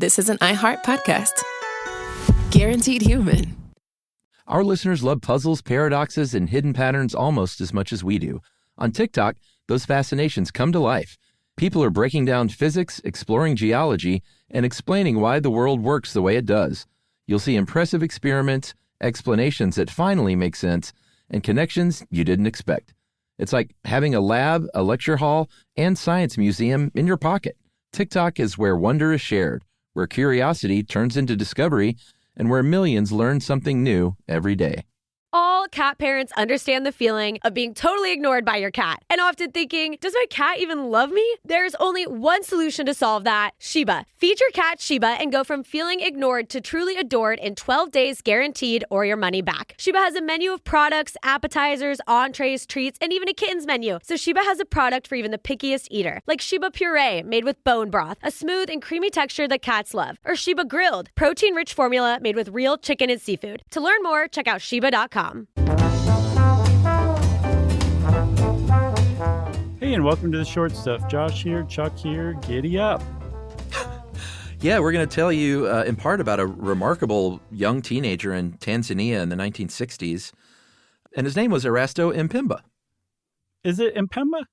this is an iHeart podcast. Guaranteed human. Our listeners love puzzles, paradoxes, and hidden patterns almost as much as we do. On TikTok, those fascinations come to life. People are breaking down physics, exploring geology, and explaining why the world works the way it does. You'll see impressive experiments, explanations that finally make sense, and connections you didn't expect. It's like having a lab, a lecture hall, and science museum in your pocket. TikTok is where wonder is shared, where curiosity turns into discovery, and where millions learn something new every day. All cat parents understand the feeling of being totally ignored by your cat and often thinking, does my cat even love me? There's only one solution to solve that: Sheba. Feed your cat Sheba and go from feeling ignored to truly adored in 12 days guaranteed or your money back. Sheba has a menu of products, appetizers, entrees, treats, and even a kittens menu. So Sheba has a product for even the pickiest eater, like Sheba Puree made with bone broth, a smooth and creamy texture that cats love, or Sheba Grilled, protein-rich formula made with real chicken and seafood. To learn more, check out Sheba.com. Hey, and welcome to the Short Stuff. Josh here, Chuck here. Giddy up. Yeah, we're going to tell you in part about a remarkable young teenager in Tanzania in the 1960s, and his name was Erasto Mpemba. Is it Mpemba?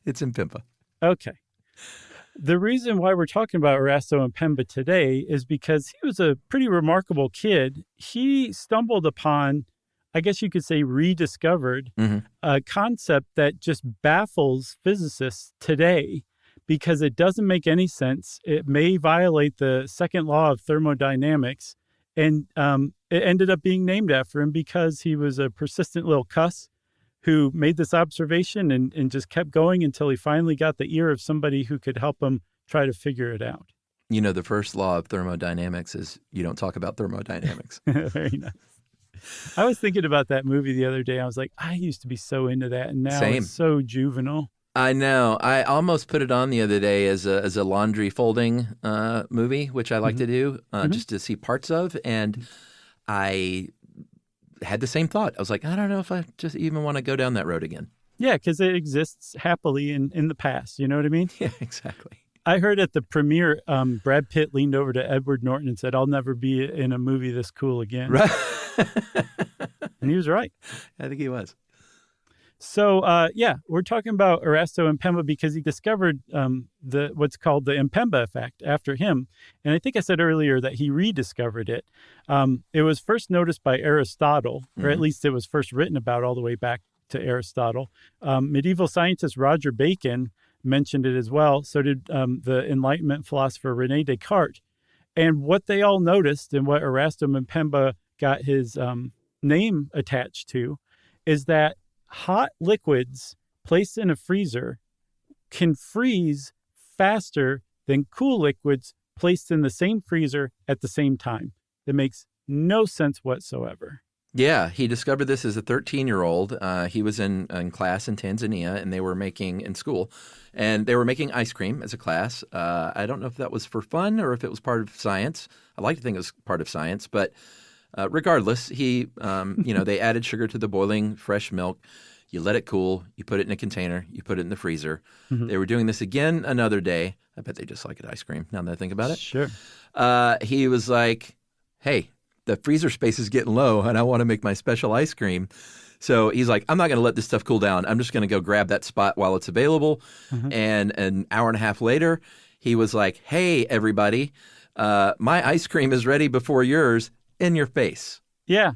It's Mpemba. Okay. The reason why we're talking about Erasto Mpemba today is because he was a pretty remarkable kid. He stumbled upon, I guess you could say, rediscovered a concept that just baffles physicists today because it doesn't make any sense. It may violate the second law of thermodynamics. And it ended up being named after him because he was a persistent little cuss who made this observation and just kept going until he finally got the ear of somebody who could help him try to figure it out. You know, the first law of thermodynamics is you don't talk about thermodynamics. Very nice. I was thinking about that movie the other day. I was like, I used to be so into that, and now Same. It's so juvenile. I know. I almost put it on the other day as a laundry folding movie, which I like to do just to see parts of. And I had the same thought. I was like, I don't know if I just even want to go down that road again. Yeah, because it exists happily in the past. You know what I mean? Yeah, exactly. I heard at the premiere, Brad Pitt leaned over to Edward Norton and said, I'll never be in a movie this cool again. Right. And he was right. I think he was. So, we're talking about Erasto Mpemba because he discovered what's called the Mpemba effect after him. And I think I said earlier that he rediscovered it. It was first noticed by Aristotle, or at least it was first written about all the way back to Aristotle. Medieval scientist Roger Bacon mentioned it as well. So did the Enlightenment philosopher René Descartes. And what they all noticed and what Erasto Mpemba got his name attached to is that hot liquids placed in a freezer can freeze faster than cool liquids placed in the same freezer at the same time. That makes no sense whatsoever. Yeah, he discovered this as a 13-year-old. He was in class in Tanzania, and they were making ice cream as a class. I don't know if that was for fun or if it was part of science. I like to think it was part of science, but regardless, they added sugar to the boiling fresh milk. You let it cool. You put it in a container. You put it in the freezer. They were doing this again another day. I bet they just like it ice cream now that I think about it. Sure. He was like, hey, the freezer space is getting low and I want to make my special ice cream. So he's like, I'm not going to let this stuff cool down. I'm just going to go grab that spot while it's available. And an hour and a half later, he was like, hey, everybody, my ice cream is ready before yours, in your face. Yeah.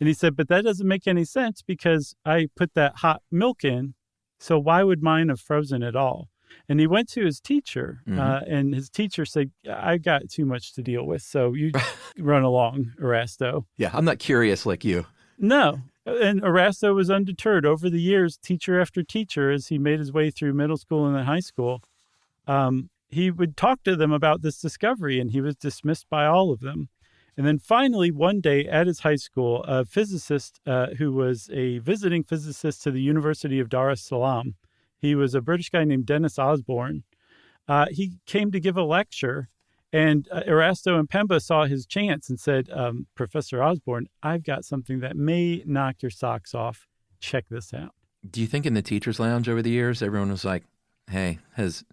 And he said, but that doesn't make any sense because I put that hot milk in. So why would mine have frozen at all? And he went to his teacher, and his teacher said, I got too much to deal with. So you run along, Erasto. Yeah, I'm not curious like you. No. And Erasto was undeterred over the years, teacher after teacher, as he made his way through middle school and then high school. He would talk to them about this discovery, and he was dismissed by all of them. And then finally, one day at his high school, a physicist who was a visiting physicist to the University of Dar es Salaam, he was a British guy named Dennis Osborne. He came to give a lecture, and Erasto Mpemba saw his chance and said, Professor Osborne, I've got something that may knock your socks off. Check this out. Do you think in the teacher's lounge over the years, everyone was like, hey, has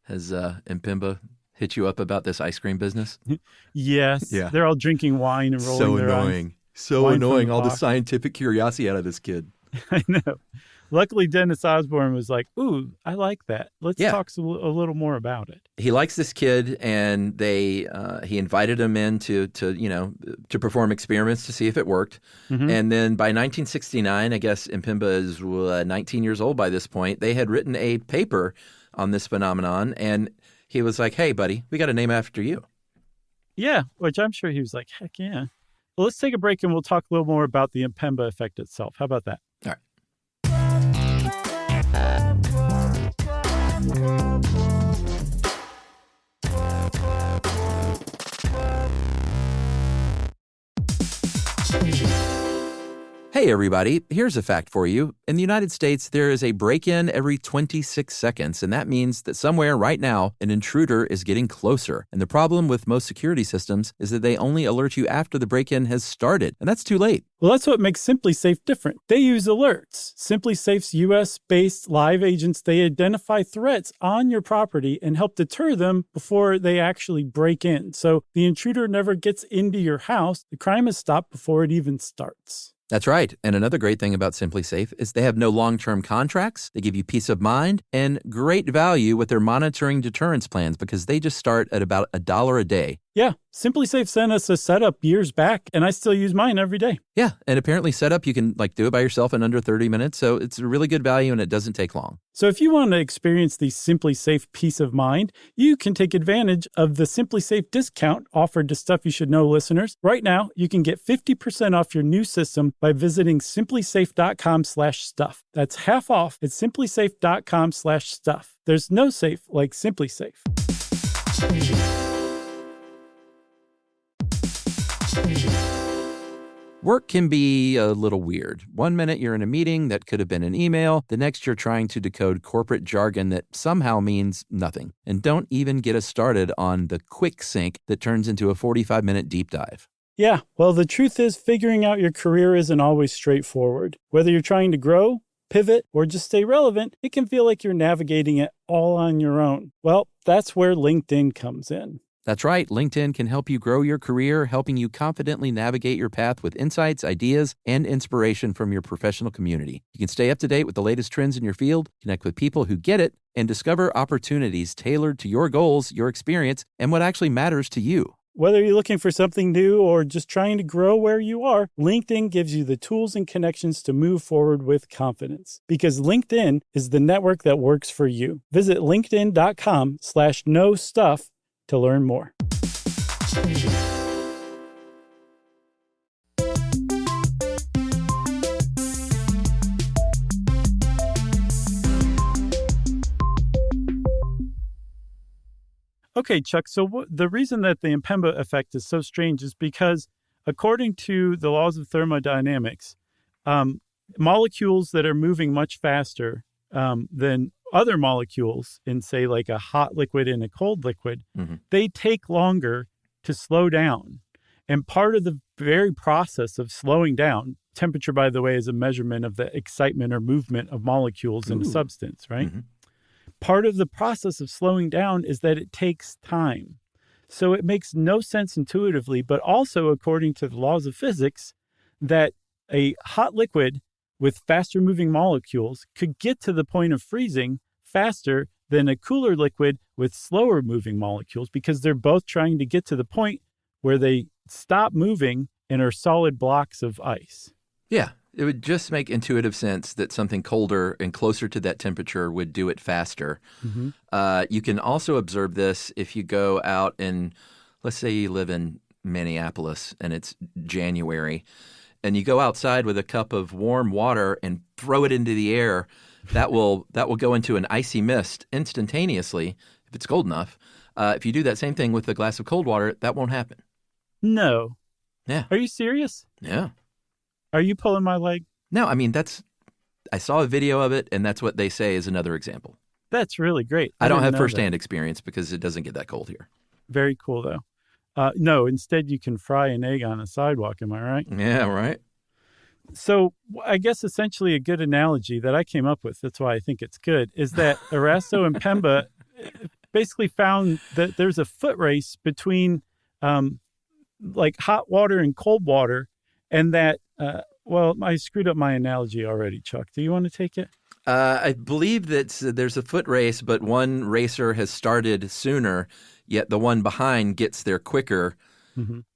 Has Mpemba hit you up about this ice cream business? Yes. Yeah. They're all drinking wine and rolling their eyes. So Wine from annoying. the All the box. scientific curiosity out of this kid. I know. Luckily, Dennis Osborne was like, ooh, I like that. Let's talk a little more about it. He likes this kid, and he invited him in to perform experiments to see if it worked. Mm-hmm. And then by 1969, I guess Mpemba is 19 years old by this point, they had written a paper on this phenomenon, and he was like, hey, buddy, we got a name after you. Yeah, which I'm sure he was like, heck yeah. Well, let's take a break and we'll talk a little more about the Mpemba effect itself. How about that? All right. Hey, everybody. Here's a fact for you. In the United States, there is a break-in every 26 seconds, and that means that somewhere right now, an intruder is getting closer. And the problem with most security systems is that they only alert you after the break-in has started, and that's too late. Well, that's what makes SimpliSafe different. They use alerts. SimpliSafe's U.S.-based live agents, they identify threats on your property and help deter them before they actually break in. So the intruder never gets into your house. The crime is stopped before it even starts. That's right. And another great thing about SimpliSafe is they have no long-term contracts. They give you peace of mind and great value with their monitoring deterrence plans because they just start at about $1 a day. Yeah, SimpliSafe sent us a setup years back, and I still use mine every day. Yeah, and apparently setup, you can do it by yourself in under 30 minutes. So it's a really good value and it doesn't take long. So if you want to experience the SimpliSafe peace of mind, you can take advantage of the SimpliSafe discount offered to Stuff You Should Know listeners. Right now, you can get 50% off your new system by visiting simplisafe.com/stuff. That's half off at simplisafe.com/stuff. There's no safe like SimpliSafe. Work can be a little weird. One minute you're in a meeting that could have been an email. The next you're trying to decode corporate jargon that somehow means nothing. And don't even get us started on the quick sync that turns into a 45-minute deep dive. Yeah, well, the truth is figuring out your career isn't always straightforward. Whether you're trying to grow, pivot, or just stay relevant, it can feel like you're navigating it all on your own. Well, that's where LinkedIn comes in. That's right. LinkedIn can help you grow your career, helping you confidently navigate your path with insights, ideas, and inspiration from your professional community. You can stay up to date with the latest trends in your field, connect with people who get it, and discover opportunities tailored to your goals, your experience, and what actually matters to you. Whether you're looking for something new or just trying to grow where you are, LinkedIn gives you the tools and connections to move forward with confidence. Because LinkedIn is the network that works for you. Visit linkedin.com/knowstuff to learn more. Okay, Chuck, so the reason that the Mpemba effect is so strange is because according to the laws of thermodynamics, molecules that are moving much faster than other molecules in, say, like a hot liquid and a cold liquid, they take longer to slow down. And part of the very process of slowing down, temperature, by the way, is a measurement of the excitement or movement of molecules in a substance, right? Mm-hmm. Part of the process of slowing down is that it takes time. So it makes no sense intuitively, but also according to the laws of physics, that a hot liquid with faster moving molecules could get to the point of freezing faster than a cooler liquid with slower moving molecules because they're both trying to get to the point where they stop moving and are solid blocks of ice. Yeah, it would just make intuitive sense that something colder and closer to that temperature would do it faster. Mm-hmm. You can also observe this if you go out and, let's say you live in Minneapolis and it's January, and you go outside with a cup of warm water and throw it into the air, that will go into an icy mist instantaneously if it's cold enough. If you do that same thing with a glass of cold water, that won't happen. No. Yeah. Are you serious? Yeah. Are you pulling my leg? No, I mean, I saw a video of it, and that's what they say is another example. That's really great. I don't have firsthand experience because it doesn't get that cold here. Very cool, though. No, instead you can fry an egg on a sidewalk, am I right? Yeah, right. So I guess essentially a good analogy that I came up with, that's why I think it's good, is that Erasto and Mpemba basically found that there's a foot race between like hot water and cold water, and that, well, I screwed up my analogy already, Chuck. Do you want to take it? I believe that there's a foot race, but one racer has started sooner, yet the one behind gets there quicker,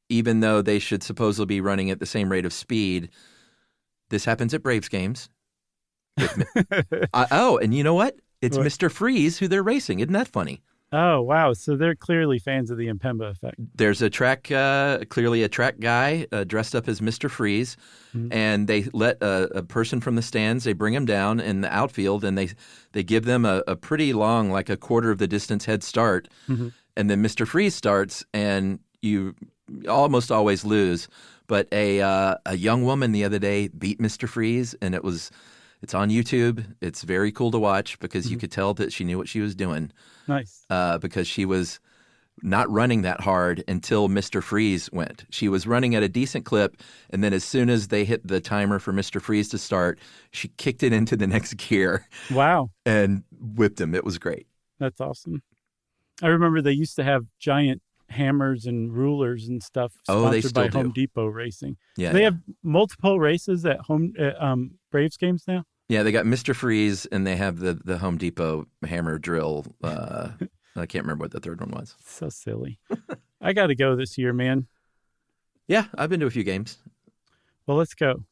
even though they should supposedly be running at the same rate of speed. This happens at Braves games. And you know what? It's What? Mr. Freeze who they're racing. Isn't that funny? Oh, wow. So they're clearly fans of the Mpemba effect. There's a track, clearly a track guy dressed up as Mr. Freeze, and they let a person from the stands, they bring him down in the outfield, and they give them a pretty long, like a quarter of the distance head start, and then Mr. Freeze starts, and you almost always lose. But a young woman the other day beat Mr. Freeze, and it's on YouTube. It's very cool to watch because you could tell that she knew what she was doing. Nice. Because she was not running that hard until Mr. Freeze went. She was running at a decent clip, and then as soon as they hit the timer for Mr. Freeze to start, she kicked it into the next gear. Wow. And whipped him. It was great. That's awesome. I remember they used to have giant hammers and rulers and stuff sponsored by Home Depot Racing. Yeah, they have multiple races at Braves games now. Yeah, they got Mr. Freeze, and they have the Home Depot hammer drill. I can't remember what the third one was. So silly. I got to go this year, man. Yeah, I've been to a few games. Well, let's go.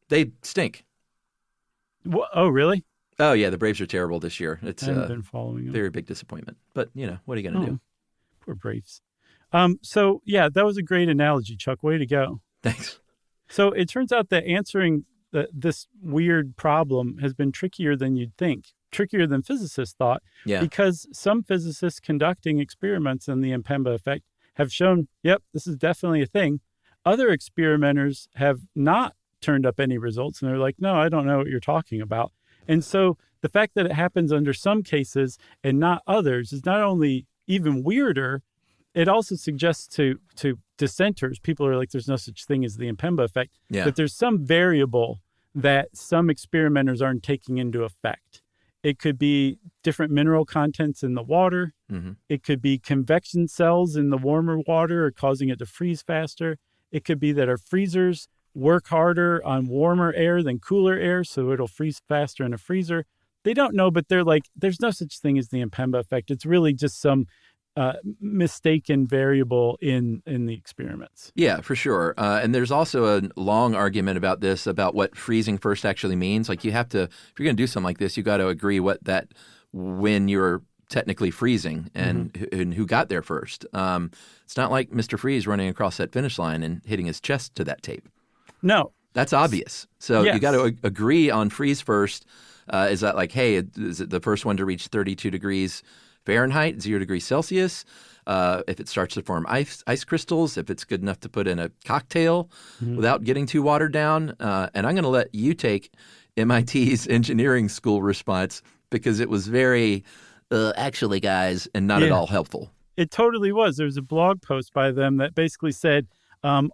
They stink. Oh, really? Oh, yeah, the Braves are terrible this year. It's I haven't been following them. Very big disappointment. But, what are you going to do? Poor Braves. So, yeah, that was a great analogy, Chuck. Way to go. Thanks. So it turns out that answering this weird problem has been trickier than you'd think, trickier than physicists thought, because some physicists conducting experiments on the Mpemba effect have shown, yep, this is definitely a thing. Other experimenters have not turned up any results, and they're like, no, I don't know what you're talking about. And so the fact that it happens under some cases and not others is not only even weirder, it also suggests to dissenters, people are like, there's no such thing as the Mpemba effect, that there's some variable that some experimenters aren't taking into effect. It could be different mineral contents in the water. It could be convection cells in the warmer water are causing it to freeze faster. It could be that our freezers work harder on warmer air than cooler air, so it'll freeze faster in a freezer. They don't know, but they're like, there's no such thing as the Mpemba effect. It's really just some mistaken variable in the experiments. Yeah, for sure. And there's also a long argument about this, about what freezing first actually means. Like, you have to, if you're going to do something like this, you got to agree when you're technically freezing and, and who got there first. It's not like Mr. Freeze running across that finish line and hitting his chest to that tape. No. That's obvious. So you got to agree on freeze first. Is that like, hey, is it the first one to reach 32 degrees Fahrenheit, 0 degrees Celsius? If it starts to form ice crystals, if it's good enough to put in a cocktail without getting too watered down. And I'm going to let you take MIT's engineering school response because it was very, actually, guys, and not at all helpful. It totally was. There was a blog post by them that basically said,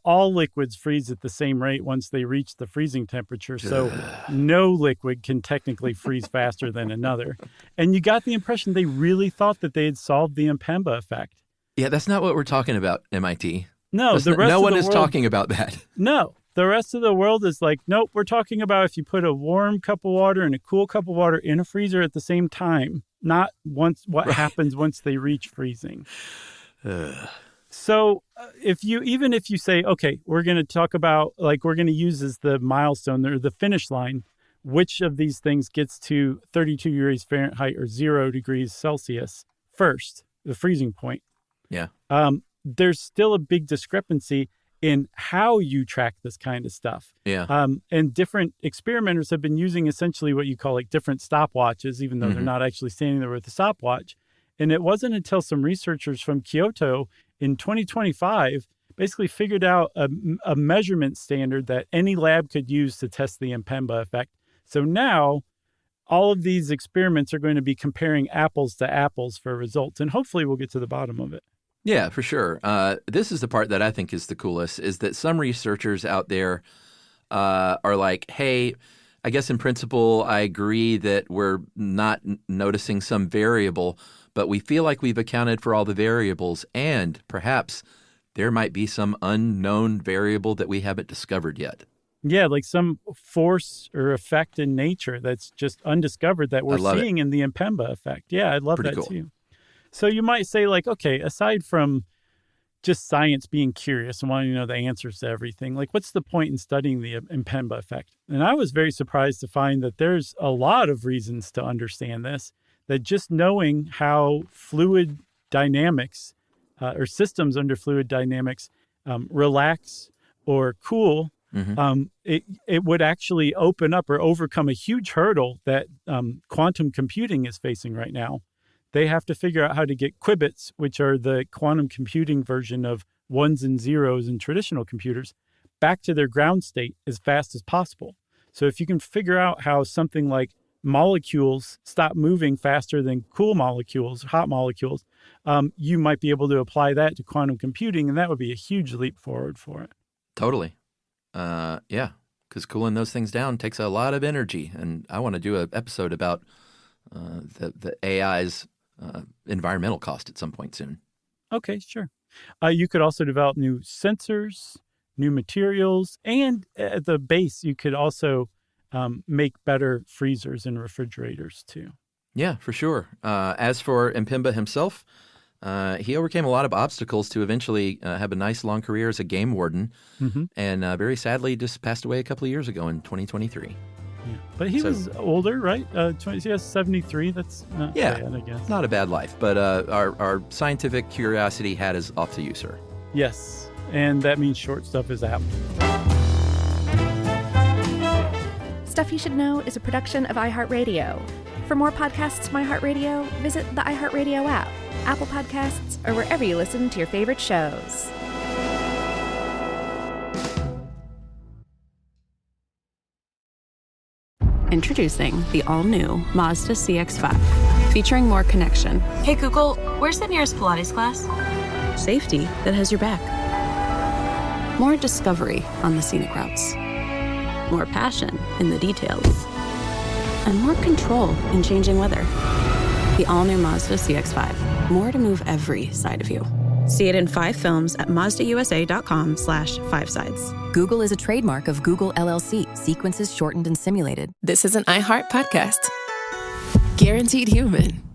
all liquids freeze at the same rate once they reach the freezing temperature. So no liquid can technically freeze faster than another. And you got the impression they really thought that they had solved the Mpemba effect. Yeah, that's not what we're talking about, MIT. No, no one is talking about that. No, the rest of the world is like, nope, we're talking about if you put a warm cup of water and a cool cup of water in a freezer at the same time, not what happens once they reach freezing. So if you say, okay, we're going to talk about, like, we're going to use as the milestone or the finish line, which of these things gets to 32 degrees Fahrenheit or 0 degrees Celsius first, the freezing point. Yeah. There's still a big discrepancy in how you track this kind of stuff. Yeah. And different experimenters have been using essentially what you call like different stopwatches, even though they're not actually standing there with a stopwatch. And it wasn't until some researchers from Kyoto in 2025 basically figured out a measurement standard that any lab could use to test the Mpemba effect. So now all of these experiments are going to be comparing apples to apples for results, and hopefully we'll get to the bottom of it. Yeah, for sure. This is the part that I think is the coolest, is that some researchers out there are like, hey, I guess in principle I agree that we're not noticing some variable, but we feel like we've accounted for all the variables, and perhaps there might be some unknown variable that we haven't discovered yet. Yeah, like some force or effect in nature that's just undiscovered that we're seeing in the Mpemba effect. Yeah, I love Pretty that cool. too. So you might say, like, okay, aside from just science being curious and wanting to know the answers to everything, like, what's the point in studying the Mpemba effect? And I was very surprised to find that there's a lot of reasons to understand this, that just knowing how fluid dynamics or systems under fluid dynamics relax or cool, it would actually open up or overcome a huge hurdle that quantum computing is facing right now. They have to figure out how to get qubits, which are the quantum computing version of ones and zeros in traditional computers, back to their ground state as fast as possible. So if you can figure out how something like molecules stop moving faster than cool molecules, hot molecules, you might be able to apply that to quantum computing, and that would be a huge leap forward for it. Totally. Yeah, because cooling those things down takes a lot of energy, and I want to do an episode about the AI's environmental cost at some point soon. Okay, sure. You could also develop new sensors, new materials, and at the base, you could also make better freezers and refrigerators too. Yeah, for sure. As for Mpemba himself, he overcame a lot of obstacles to eventually have a nice long career as a game warden, and very sadly just passed away a couple of years ago in 2023. Yeah. But he was older, right? 73. That's not bad, I guess. Not a bad life, but our scientific curiosity hat is off to you, sir. Yes, and that means short stuff is out. Stuff You Should Know is a production of iHeartRadio. For more podcasts from iHeartRadio, visit the iHeartRadio app, Apple Podcasts, or wherever you listen to your favorite shows. Introducing the all-new Mazda CX-5, featuring more connection. Hey Google, where's the nearest Pilates class? Safety that has your back. More discovery on the scenic routes. More passion in the details. And more control in changing weather. The all-new Mazda CX-5. More to move every side of you. See it in 5 films at MazdaUSA.com/5sides. Google is a trademark of Google LLC. Sequences shortened and simulated. This is an iHeart podcast. Guaranteed human.